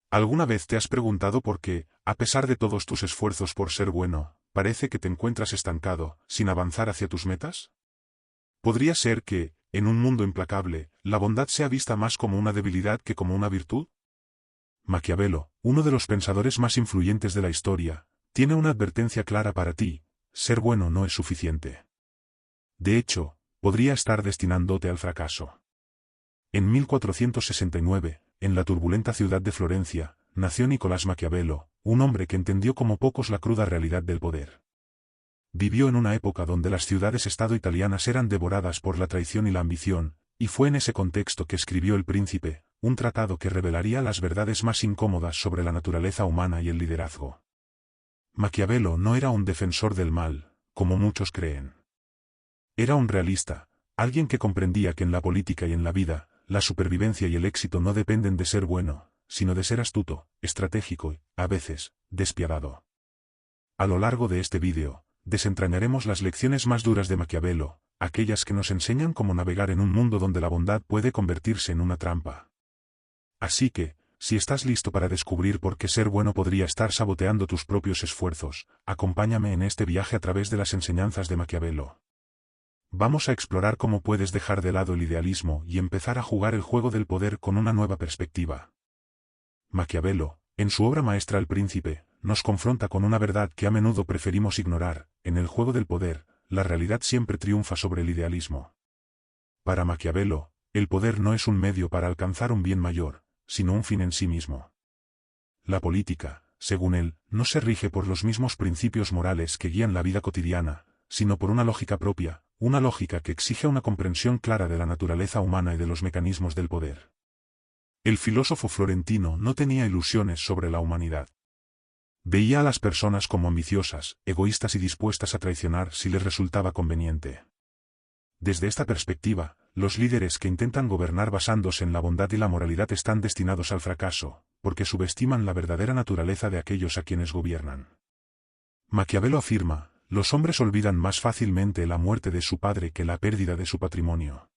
¿Alguna vez te has preguntado por qué, a pesar de todos tus esfuerzos por ser bueno, parece que te encuentras estancado, sin avanzar hacia tus metas? ¿Podría ser que, en un mundo implacable, la bondad sea vista más como una debilidad que como una virtud? Maquiavelo, uno de los pensadores más influyentes de la historia, tiene una advertencia clara para ti: ser bueno no es suficiente. De hecho, podría estar destinándote al fracaso. En 1469, en la turbulenta ciudad de Florencia, nació Nicolás Maquiavelo, un hombre que entendió como pocos la cruda realidad del poder. Vivió en una época donde las ciudades-estado italianas eran devoradas por la traición y la ambición, y fue en ese contexto que escribió El Príncipe, un tratado que revelaría las verdades más incómodas sobre la naturaleza humana y el liderazgo. Maquiavelo no era un defensor del mal, como muchos creen. Era un realista, alguien que comprendía que en la política y en la vida, la supervivencia y el éxito no dependen de ser bueno, sino de ser astuto, estratégico y, a veces, despiadado. A lo largo de este vídeo, desentrañaremos las lecciones más duras de Maquiavelo, aquellas que nos enseñan cómo navegar en un mundo donde la bondad puede convertirse en una trampa. Así que, si estás listo para descubrir por qué ser bueno podría estar saboteando tus propios esfuerzos, acompáñame en este viaje a través de las enseñanzas de Maquiavelo. Vamos a explorar cómo puedes dejar de lado el idealismo y empezar a jugar el juego del poder con una nueva perspectiva. Maquiavelo, en su obra maestra El Príncipe, nos confronta con una verdad que a menudo preferimos ignorar: en el juego del poder, la realidad siempre triunfa sobre el idealismo. Para Maquiavelo, el poder no es un medio para alcanzar un bien mayor, sino un fin en sí mismo. La política, según él, no se rige por los mismos principios morales que guían la vida cotidiana, sino por una lógica propia, una lógica que exige una comprensión clara de la naturaleza humana y de los mecanismos del poder. El filósofo florentino no tenía ilusiones sobre la humanidad. Veía a las personas como ambiciosas, egoístas y dispuestas a traicionar si les resultaba conveniente. Desde esta perspectiva, los líderes que intentan gobernar basándose en la bondad y la moralidad están destinados al fracaso, porque subestiman la verdadera naturaleza de aquellos a quienes gobiernan. Maquiavelo afirma: los hombres olvidan más fácilmente la muerte de su padre que la pérdida de su patrimonio.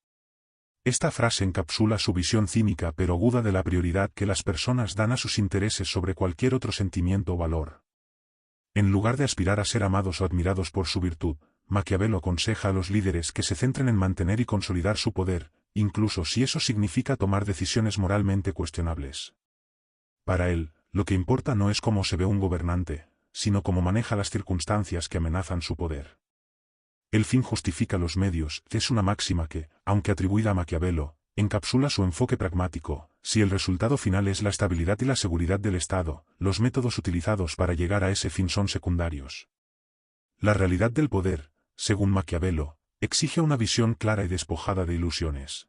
Esta frase encapsula su visión cínica pero aguda de la prioridad que las personas dan a sus intereses sobre cualquier otro sentimiento o valor. En lugar de aspirar a ser amados o admirados por su virtud, Maquiavelo aconseja a los líderes que se centren en mantener y consolidar su poder, incluso si eso significa tomar decisiones moralmente cuestionables. Para él, lo que importa no es cómo se ve un gobernante, sino cómo maneja las circunstancias que amenazan su poder. El fin justifica los medios, es una máxima que, aunque atribuida a Maquiavelo, encapsula su enfoque pragmático: si el resultado final es la estabilidad y la seguridad del Estado, los métodos utilizados para llegar a ese fin son secundarios. La realidad del poder, según Maquiavelo, exige una visión clara y despojada de ilusiones.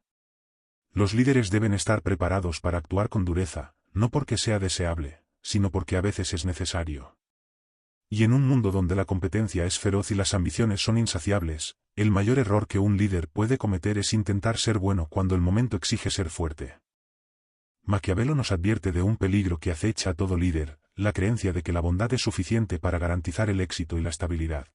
Los líderes deben estar preparados para actuar con dureza, no porque sea deseable, sino porque a veces es necesario. Y en un mundo donde la competencia es feroz y las ambiciones son insaciables, el mayor error que un líder puede cometer es intentar ser bueno cuando el momento exige ser fuerte. Maquiavelo nos advierte de un peligro que acecha a todo líder: la creencia de que la bondad es suficiente para garantizar el éxito y la estabilidad.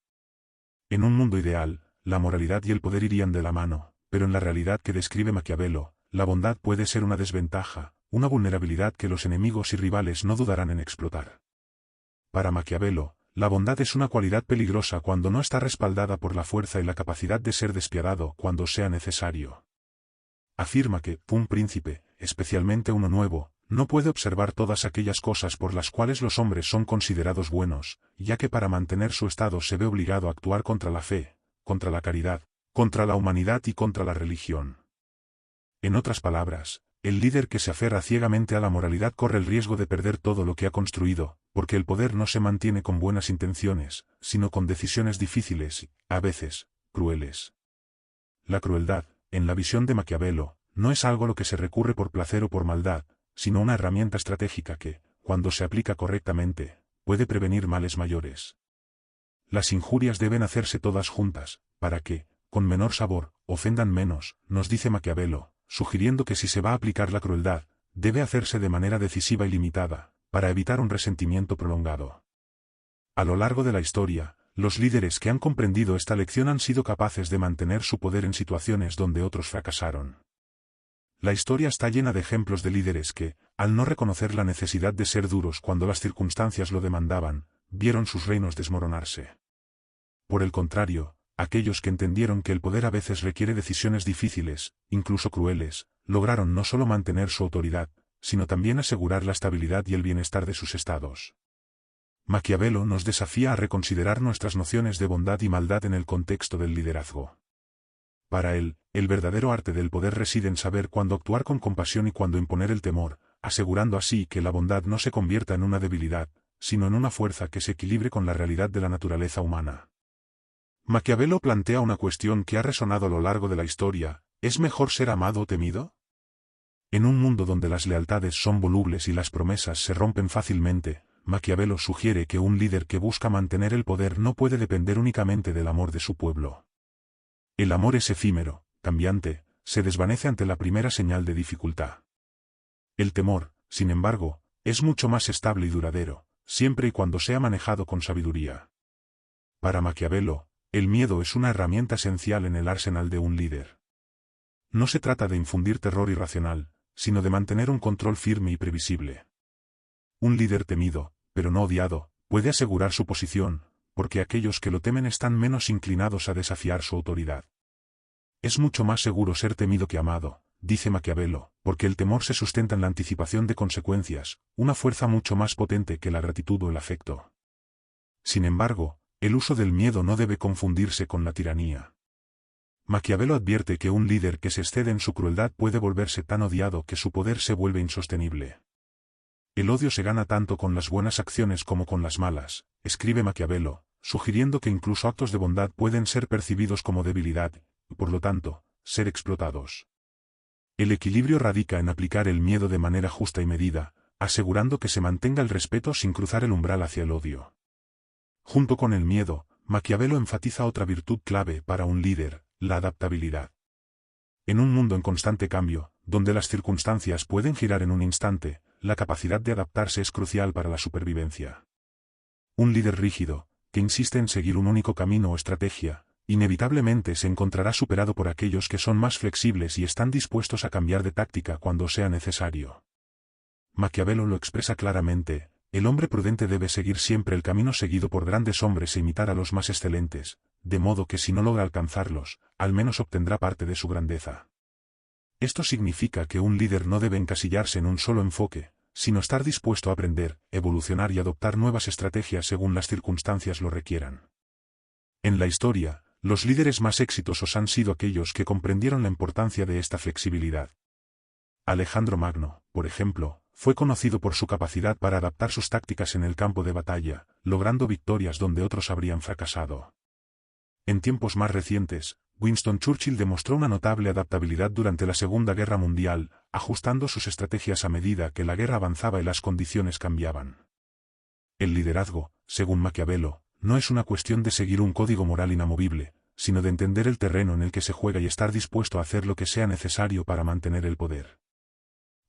En un mundo ideal, la moralidad y el poder irían de la mano, pero en la realidad que describe Maquiavelo, la bondad puede ser una desventaja, una vulnerabilidad que los enemigos y rivales no dudarán en explotar. Para Maquiavelo, la bondad es una cualidad peligrosa cuando no está respaldada por la fuerza y la capacidad de ser despiadado cuando sea necesario. Afirma que un príncipe, especialmente uno nuevo, no puede observar todas aquellas cosas por las cuales los hombres son considerados buenos, ya que para mantener su estado se ve obligado a actuar contra la fe, contra la caridad, contra la humanidad y contra la religión. En otras palabras, el líder que se aferra ciegamente a la moralidad corre el riesgo de perder todo lo que ha construido, porque el poder no se mantiene con buenas intenciones, sino con decisiones difíciles y, a veces, crueles. La crueldad, en la visión de Maquiavelo, no es algo a lo que se recurre por placer o por maldad, sino una herramienta estratégica que, cuando se aplica correctamente, puede prevenir males mayores. Las injurias deben hacerse todas juntas, para que, con menor sabor, ofendan menos, nos dice Maquiavelo, sugiriendo que si se va a aplicar la crueldad, debe hacerse de manera decisiva y limitada, para evitar un resentimiento prolongado. A lo largo de la historia, los líderes que han comprendido esta lección han sido capaces de mantener su poder en situaciones donde otros fracasaron. La historia está llena de ejemplos de líderes que, al no reconocer la necesidad de ser duros cuando las circunstancias lo demandaban, vieron sus reinos desmoronarse. Por el contrario, aquellos que entendieron que el poder a veces requiere decisiones difíciles, incluso crueles, lograron no solo mantener su autoridad, sino también asegurar la estabilidad y el bienestar de sus estados. Maquiavelo nos desafía a reconsiderar nuestras nociones de bondad y maldad en el contexto del liderazgo. Para él, el verdadero arte del poder reside en saber cuándo actuar con compasión y cuándo imponer el temor, asegurando así que la bondad no se convierta en una debilidad, sino en una fuerza que se equilibre con la realidad de la naturaleza humana. Maquiavelo plantea una cuestión que ha resonado a lo largo de la historia: ¿es mejor ser amado o temido? En un mundo donde las lealtades son volubles y las promesas se rompen fácilmente, Maquiavelo sugiere que un líder que busca mantener el poder no puede depender únicamente del amor de su pueblo. El amor es efímero, cambiante, se desvanece ante la primera señal de dificultad. El temor, sin embargo, es mucho más estable y duradero, siempre y cuando sea manejado con sabiduría. Para Maquiavelo, el miedo es una herramienta esencial en el arsenal de un líder. No se trata de infundir terror irracional, sino de mantener un control firme y previsible. Un líder temido, pero no odiado, puede asegurar su posición, porque aquellos que lo temen están menos inclinados a desafiar su autoridad. Es mucho más seguro ser temido que amado, dice Maquiavelo, porque el temor se sustenta en la anticipación de consecuencias, una fuerza mucho más potente que la gratitud o el afecto. Sin embargo, el uso del miedo no debe confundirse con la tiranía. Maquiavelo advierte que un líder que se excede en su crueldad puede volverse tan odiado que su poder se vuelve insostenible. El odio se gana tanto con las buenas acciones como con las malas, escribe Maquiavelo, sugiriendo que incluso actos de bondad pueden ser percibidos como debilidad, y por lo tanto, ser explotados. El equilibrio radica en aplicar el miedo de manera justa y medida, asegurando que se mantenga el respeto sin cruzar el umbral hacia el odio. Junto con el miedo, Maquiavelo enfatiza otra virtud clave para un líder: la adaptabilidad. En un mundo en constante cambio, donde las circunstancias pueden girar en un instante, la capacidad de adaptarse es crucial para la supervivencia. Un líder rígido, que insiste en seguir un único camino o estrategia, inevitablemente se encontrará superado por aquellos que son más flexibles y están dispuestos a cambiar de táctica cuando sea necesario. Maquiavelo lo expresa claramente: el hombre prudente debe seguir siempre el camino seguido por grandes hombres e imitar a los más excelentes, de modo que si no logra alcanzarlos, al menos obtendrá parte de su grandeza. Esto significa que un líder no debe encasillarse en un solo enfoque, sino estar dispuesto a aprender, evolucionar y adoptar nuevas estrategias según las circunstancias lo requieran. En la historia, los líderes más exitosos han sido aquellos que comprendieron la importancia de esta flexibilidad. Alejandro Magno, por ejemplo, fue conocido por su capacidad para adaptar sus tácticas en el campo de batalla, logrando victorias donde otros habrían fracasado. En tiempos más recientes, Winston Churchill demostró una notable adaptabilidad durante la Segunda Guerra Mundial, ajustando sus estrategias a medida que la guerra avanzaba y las condiciones cambiaban. El liderazgo, según Maquiavelo, no es una cuestión de seguir un código moral inamovible, sino de entender el terreno en el que se juega y estar dispuesto a hacer lo que sea necesario para mantener el poder.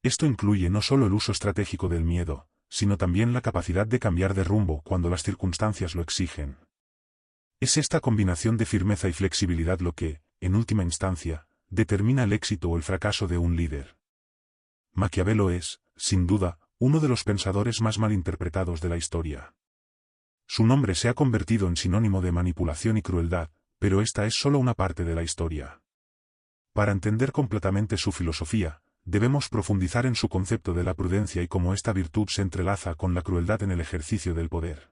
Esto incluye no solo el uso estratégico del miedo, sino también la capacidad de cambiar de rumbo cuando las circunstancias lo exigen. Es esta combinación de firmeza y flexibilidad lo que, en última instancia, determina el éxito o el fracaso de un líder. Maquiavelo es, sin duda, uno de los pensadores más malinterpretados de la historia. Su nombre se ha convertido en sinónimo de manipulación y crueldad, pero esta es solo una parte de la historia. Para entender completamente su filosofía, debemos profundizar en su concepto de la prudencia y cómo esta virtud se entrelaza con la crueldad en el ejercicio del poder.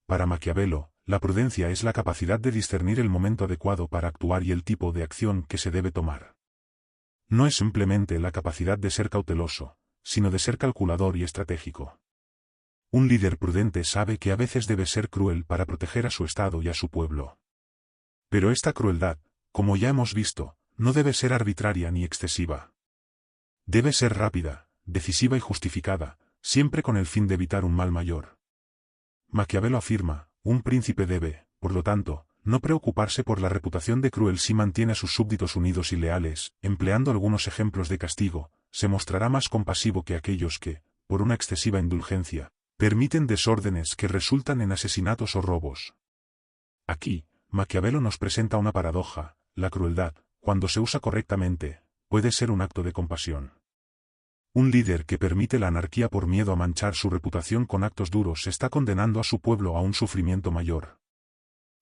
Para Maquiavelo, la prudencia es la capacidad de discernir el momento adecuado para actuar y el tipo de acción que se debe tomar. No es simplemente la capacidad de ser cauteloso, sino de ser calculador y estratégico. Un líder prudente sabe que a veces debe ser cruel para proteger a su estado y a su pueblo. Pero esta crueldad, como ya hemos visto, no debe ser arbitraria ni excesiva. Debe ser rápida, decisiva y justificada, siempre con el fin de evitar un mal mayor. Maquiavelo afirma: un príncipe debe, por lo tanto, no preocuparse por la reputación de cruel si mantiene a sus súbditos unidos y leales. Empleando algunos ejemplos de castigo, se mostrará más compasivo que aquellos que, por una excesiva indulgencia, permiten desórdenes que resultan en asesinatos o robos. Aquí, Maquiavelo nos presenta una paradoja: la crueldad, cuando se usa correctamente, puede ser un acto de compasión. Un líder que permite la anarquía por miedo a manchar su reputación con actos duros está condenando a su pueblo a un sufrimiento mayor.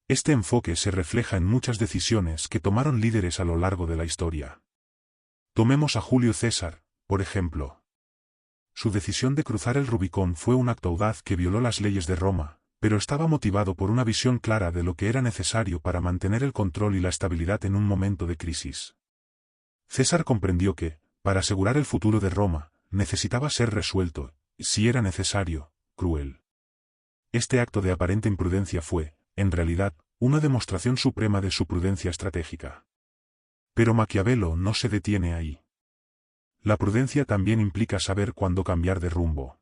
Este enfoque se refleja en muchas decisiones que tomaron líderes a lo largo de la historia. Tomemos a Julio César, por ejemplo. Su decisión de cruzar el Rubicón fue un acto audaz que violó las leyes de Roma, pero estaba motivado por una visión clara de lo que era necesario para mantener el control y la estabilidad en un momento de crisis. César comprendió que, para asegurar el futuro de Roma, necesitaba ser resuelto, si era necesario, cruel. Este acto de aparente imprudencia fue, en realidad, una demostración suprema de su prudencia estratégica. Pero Maquiavelo no se detiene ahí. La prudencia también implica saber cuándo cambiar de rumbo.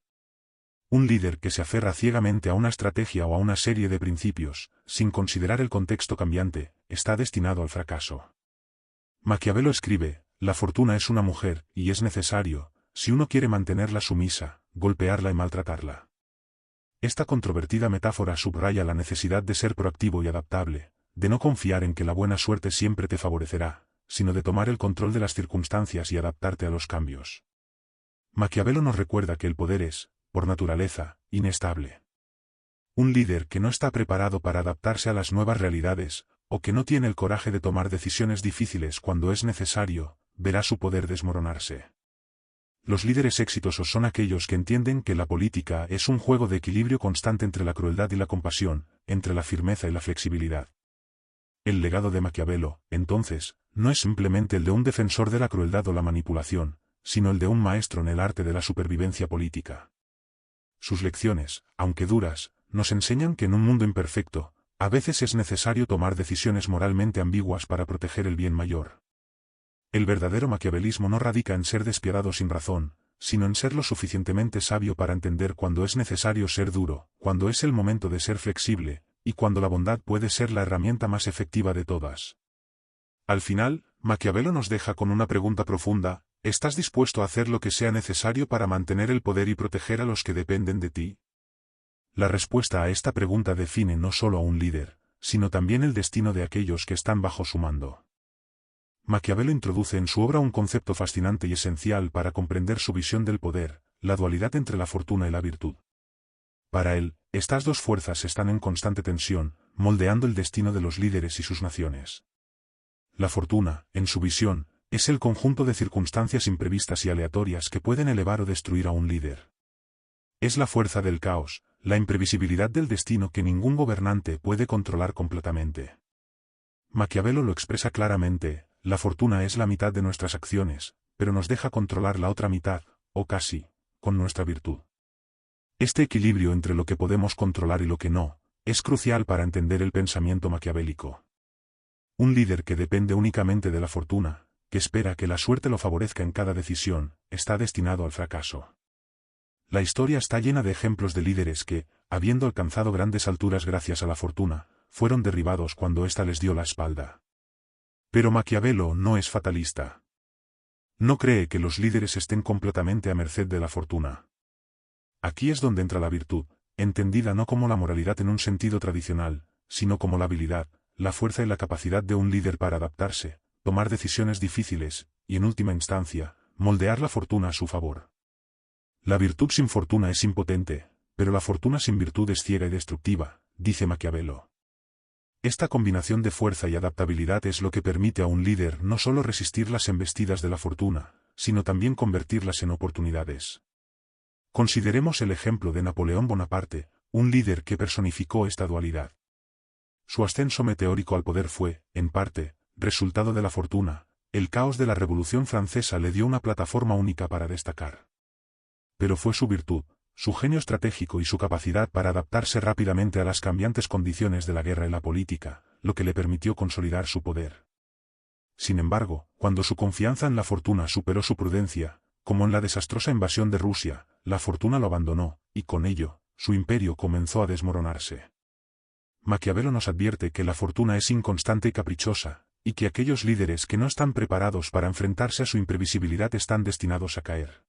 Un líder que se aferra ciegamente a una estrategia o a una serie de principios, sin considerar el contexto cambiante, está destinado al fracaso. Maquiavelo escribe: la fortuna es una mujer, y es necesario, si uno quiere mantenerla sumisa, golpearla y maltratarla. Esta controvertida metáfora subraya la necesidad de ser proactivo y adaptable, de no confiar en que la buena suerte siempre te favorecerá, sino de tomar el control de las circunstancias y adaptarte a los cambios. Maquiavelo nos recuerda que el poder es, por naturaleza, inestable. Un líder que no está preparado para adaptarse a las nuevas realidades, o que no tiene el coraje de tomar decisiones difíciles cuando es necesario, verá su poder desmoronarse. Los líderes exitosos son aquellos que entienden que la política es un juego de equilibrio constante entre la crueldad y la compasión, entre la firmeza y la flexibilidad. El legado de Maquiavelo, entonces, no es simplemente el de un defensor de la crueldad o la manipulación, sino el de un maestro en el arte de la supervivencia política. Sus lecciones, aunque duras, nos enseñan que en un mundo imperfecto, a veces es necesario tomar decisiones moralmente ambiguas para proteger el bien mayor. El verdadero maquiavelismo no radica en ser despiadado sin razón, sino en ser lo suficientemente sabio para entender cuándo es necesario ser duro, cuándo es el momento de ser flexible, y cuándo la bondad puede ser la herramienta más efectiva de todas. Al final, Maquiavelo nos deja con una pregunta profunda: ¿estás dispuesto a hacer lo que sea necesario para mantener el poder y proteger a los que dependen de ti? La respuesta a esta pregunta define no solo a un líder, sino también el destino de aquellos que están bajo su mando. Maquiavelo introduce en su obra un concepto fascinante y esencial para comprender su visión del poder, la dualidad entre la fortuna y la virtud. Para él, estas dos fuerzas están en constante tensión, moldeando el destino de los líderes y sus naciones. La fortuna, en su visión, es el conjunto de circunstancias imprevistas y aleatorias que pueden elevar o destruir a un líder. Es la fuerza del caos, la imprevisibilidad del destino que ningún gobernante puede controlar completamente. Maquiavelo lo expresa claramente: la fortuna es la mitad de nuestras acciones, pero nos deja controlar la otra mitad, o casi, con nuestra virtud. Este equilibrio entre lo que podemos controlar y lo que no, es crucial para entender el pensamiento maquiavélico. Un líder que depende únicamente de la fortuna, que espera que la suerte lo favorezca en cada decisión, está destinado al fracaso. La historia está llena de ejemplos de líderes que, habiendo alcanzado grandes alturas gracias a la fortuna, fueron derribados cuando ésta les dio la espalda. Pero Maquiavelo no es fatalista. No cree que los líderes estén completamente a merced de la fortuna. Aquí es donde entra la virtud, entendida no como la moralidad en un sentido tradicional, sino como la habilidad, la fuerza y la capacidad de un líder para adaptarse, tomar decisiones difíciles, y en última instancia, moldear la fortuna a su favor. La virtud sin fortuna es impotente, pero la fortuna sin virtud es ciega y destructiva, dice Maquiavelo. Esta combinación de fuerza y adaptabilidad es lo que permite a un líder no solo resistir las embestidas de la fortuna, sino también convertirlas en oportunidades. Consideremos el ejemplo de Napoleón Bonaparte, un líder que personificó esta dualidad. Su ascenso meteórico al poder fue, en parte, resultado de la fortuna. El caos de la Revolución Francesa le dio una plataforma única para destacar. Pero fue su virtud, su genio estratégico y su capacidad para adaptarse rápidamente a las cambiantes condiciones de la guerra y la política, lo que le permitió consolidar su poder. Sin embargo, cuando su confianza en la fortuna superó su prudencia, como en la desastrosa invasión de Rusia, la fortuna lo abandonó, y con ello, su imperio comenzó a desmoronarse. Maquiavelo nos advierte que la fortuna es inconstante y caprichosa, y que aquellos líderes que no están preparados para enfrentarse a su imprevisibilidad están destinados a caer.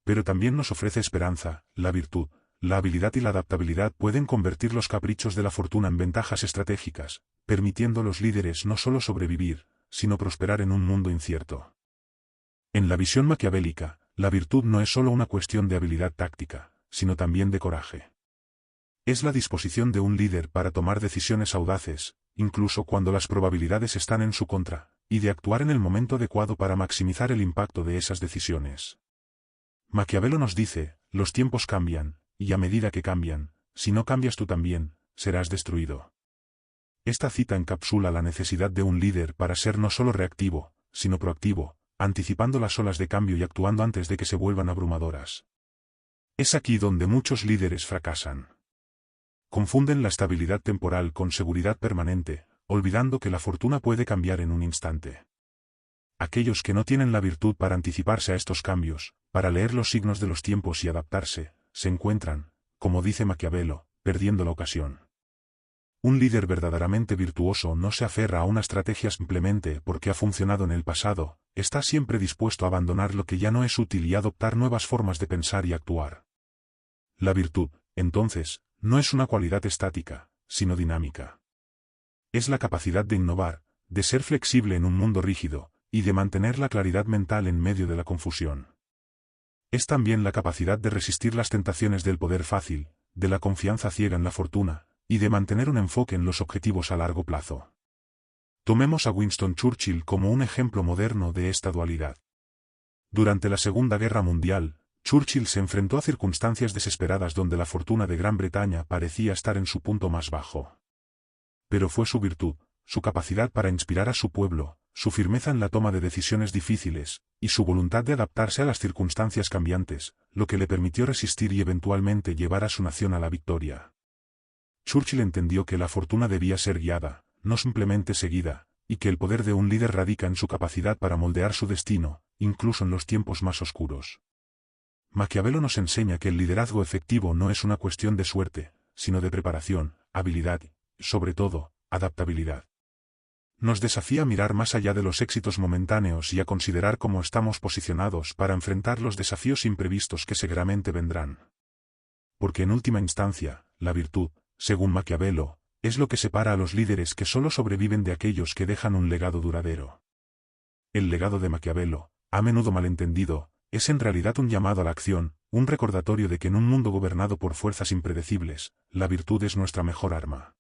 Pero también nos ofrece esperanza: la virtud, la habilidad y la adaptabilidad pueden convertir los caprichos de la fortuna en ventajas estratégicas, permitiendo a los líderes no solo sobrevivir, sino prosperar en un mundo incierto. En la visión maquiavélica, La virtud no es solo una cuestión de habilidad táctica, sino también de coraje. Es la disposición de un líder para tomar decisiones audaces, incluso cuando las probabilidades están en su contra, y de actuar en el momento adecuado para maximizar el impacto de esas decisiones. Maquiavelo nos dice, los tiempos cambian, y a medida que cambian, si no cambias tú también, serás destruido. Esta cita encapsula la necesidad de un líder para ser no solo reactivo, sino proactivo, anticipando las olas de cambio y actuando antes de que se vuelvan abrumadoras. Es aquí donde muchos líderes fracasan. Confunden la estabilidad temporal con seguridad permanente, olvidando que la fortuna puede cambiar en un instante. Aquellos que no tienen la virtud para anticiparse a estos cambios, para leer los signos de los tiempos y adaptarse, se encuentran, como dice Maquiavelo, perdiendo la ocasión. Un líder verdaderamente virtuoso no se aferra a una estrategia simplemente porque ha funcionado en el pasado, está siempre dispuesto a abandonar lo que ya no es útil y adoptar nuevas formas de pensar y actuar. La virtud, entonces, no es una cualidad estática, sino dinámica. Es la capacidad de innovar, de ser flexible en un mundo rígido, y de mantener la claridad mental en medio de la confusión. Es también la capacidad de resistir las tentaciones del poder fácil, de la confianza ciega en la fortuna, y de mantener un enfoque en los objetivos a largo plazo. Tomemos a Winston Churchill como un ejemplo moderno de esta dualidad. Durante la Segunda Guerra Mundial, Churchill se enfrentó a circunstancias desesperadas donde la fortuna de Gran Bretaña parecía estar en su punto más bajo. Pero fue su virtud, su capacidad para inspirar a su pueblo, su firmeza en la toma de decisiones difíciles, y su voluntad de adaptarse a las circunstancias cambiantes, lo que le permitió resistir y eventualmente llevar a su nación a la victoria. Churchill entendió que la fortuna debía ser guiada, no simplemente seguida, y que el poder de un líder radica en su capacidad para moldear su destino, incluso en los tiempos más oscuros. Maquiavelo nos enseña que el liderazgo efectivo no es una cuestión de suerte, sino de preparación, habilidad y, sobre todo, adaptabilidad. Nos desafía a mirar más allá de los éxitos momentáneos y a considerar cómo estamos posicionados para enfrentar los desafíos imprevistos que seguramente vendrán. Porque en última instancia, la virtud, según Maquiavelo, es lo que separa a los líderes que solo sobreviven de aquellos que dejan un legado duradero. El legado de Maquiavelo, a menudo malentendido, es en realidad un llamado a la acción, un recordatorio de que en un mundo gobernado por fuerzas impredecibles, la virtud es nuestra mejor arma.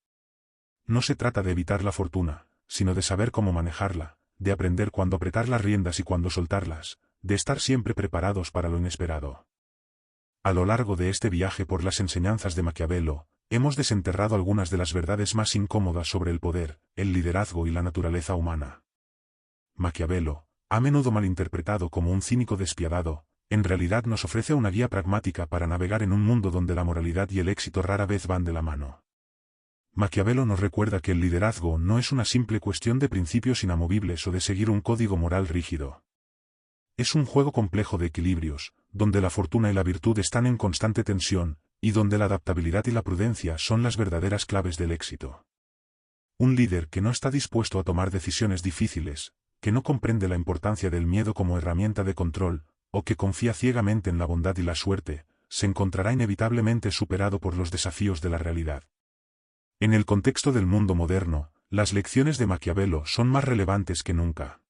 No se trata de evitar la fortuna, sino de saber cómo manejarla, de aprender cuándo apretar las riendas y cuándo soltarlas, de estar siempre preparados para lo inesperado. A lo largo de este viaje por las enseñanzas de Maquiavelo, hemos desenterrado algunas de las verdades más incómodas sobre el poder, el liderazgo y la naturaleza humana. Maquiavelo, a menudo malinterpretado como un cínico despiadado, en realidad nos ofrece una guía pragmática para navegar en un mundo donde la moralidad y el éxito rara vez van de la mano. Maquiavelo nos recuerda que el liderazgo no es una simple cuestión de principios inamovibles o de seguir un código moral rígido. Es un juego complejo de equilibrios, donde la fortuna y la virtud están en constante tensión, y donde la adaptabilidad y la prudencia son las verdaderas claves del éxito. Un líder que no está dispuesto a tomar decisiones difíciles, que no comprende la importancia del miedo como herramienta de control, o que confía ciegamente en la bondad y la suerte, se encontrará inevitablemente superado por los desafíos de la realidad. En el contexto del mundo moderno, las lecciones de Maquiavelo son más relevantes que nunca.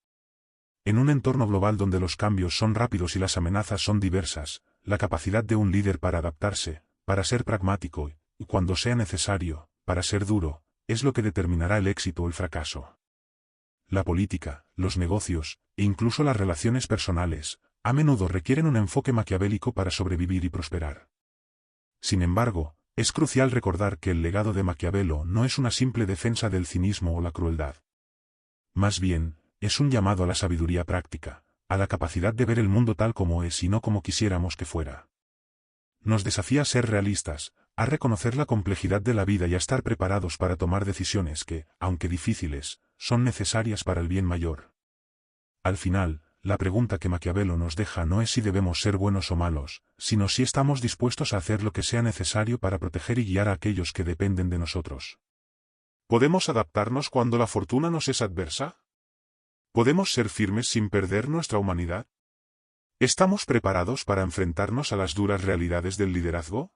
En un entorno global donde los cambios son rápidos y las amenazas son diversas, la capacidad de un líder para adaptarse, para ser pragmático, y cuando sea necesario, para ser duro, es lo que determinará el éxito o el fracaso. La política, los negocios, e incluso las relaciones personales, a menudo requieren un enfoque maquiavélico para sobrevivir y prosperar. Sin embargo, es crucial recordar que el legado de Maquiavelo no es una simple defensa del cinismo o la crueldad. Más bien, es un llamado a la sabiduría práctica, a la capacidad de ver el mundo tal como es y no como quisiéramos que fuera. Nos desafía a ser realistas, a reconocer la complejidad de la vida y a estar preparados para tomar decisiones que, aunque difíciles, son necesarias para el bien mayor. Al final, la pregunta que Maquiavelo nos deja no es si debemos ser buenos o malos, sino si estamos dispuestos a hacer lo que sea necesario para proteger y guiar a aquellos que dependen de nosotros. ¿Podemos adaptarnos cuando la fortuna nos es adversa? ¿Podemos ser firmes sin perder nuestra humanidad? ¿Estamos preparados para enfrentarnos a las duras realidades del liderazgo?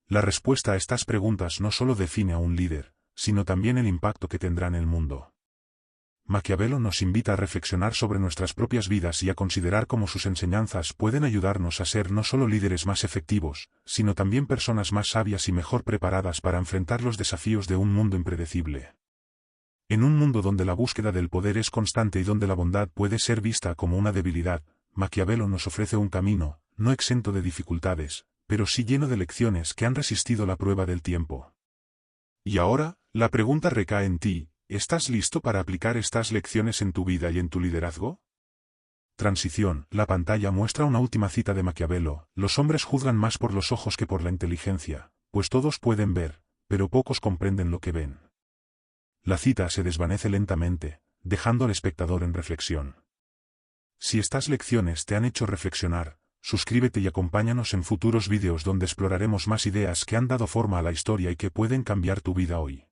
La respuesta a estas preguntas no solo define a un líder, sino también el impacto que tendrá en el mundo. Maquiavelo nos invita a reflexionar sobre nuestras propias vidas y a considerar cómo sus enseñanzas pueden ayudarnos a ser no solo líderes más efectivos, sino también personas más sabias y mejor preparadas para enfrentar los desafíos de un mundo impredecible. En un mundo donde la búsqueda del poder es constante y donde la bondad puede ser vista como una debilidad, Maquiavelo nos ofrece un camino, no exento de dificultades, pero sí lleno de lecciones que han resistido la prueba del tiempo. Y ahora, la pregunta recae en ti. ¿Estás listo para aplicar estas lecciones en tu vida y en tu liderazgo? Transición. La pantalla muestra una última cita de Maquiavelo. Los hombres juzgan más por los ojos que por la inteligencia, pues todos pueden ver, pero pocos comprenden lo que ven. La cita se desvanece lentamente, dejando al espectador en reflexión. Si estas lecciones te han hecho reflexionar, suscríbete y acompáñanos en futuros vídeos donde exploraremos más ideas que han dado forma a la historia y que pueden cambiar tu vida hoy.